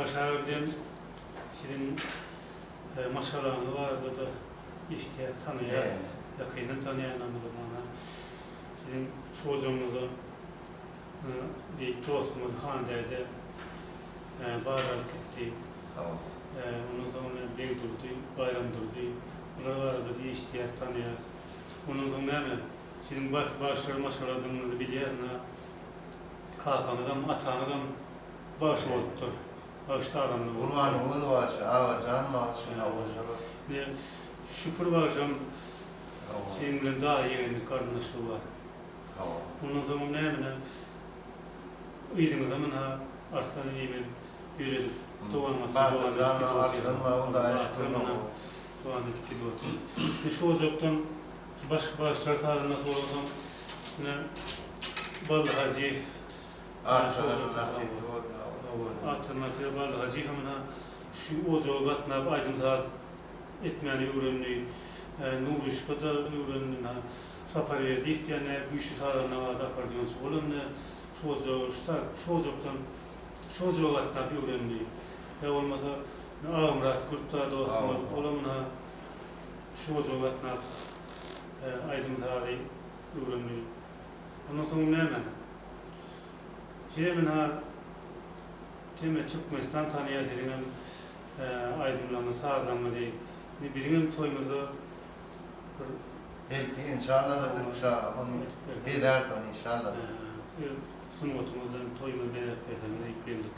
Başarıldığım şimdi maşalarını vardı da ihtiyaç tanıyan, yakından tanıyan anladım bana. Şimdi çocuğumuzu bir dostumuz Hande'de bağırlık etti. Tamam. Onun sonra bir durdu, bayram durdu. Bunlar vardı diye ihtiyaç tanıyan. Onun sonra ne mi? Şimdi başları maşaladığını biliyorsun. Kalkanıdan, atanıdan baş oldu. Başta adamla oldu. Kurban oğlu başı, ağacan maaşı, ağacanı. Şükür var hocam. Seninle daha yeğenlik kardeşliği var. Tamam. Ondan sonra ne mi? İyidin zaman ha, arkadan yemin yürüdük. Doğan atı, doğan etki doğdu. Şu ocaktan başka başlar tarihine soruldan yine Ballı Hacif alternatif Ballı Hacif ama şu ocağı katına aydınlar etmeni öğrenmeyi nur ışıkta öğrenmeyi sapar verdi ihtiyane güçlü tarihine vardı akardiyon sorulun şu ocaktan şu ocağı katına bir öğrenmeyi ya olmasa Ağımrat, Kurtlar dostumuz olamına şu ocağı katına aydınlar öğrenmeyi. Ondan sonra ne hemen? Hemen teme Türkmenistan tanıya dediğim aydınlarını sağlamını değil. Birinin toyumuzu Belki inşallah da inşallah. Bir derken inşallah. sunutumuzdan toyumuzu belirtmeye geldik.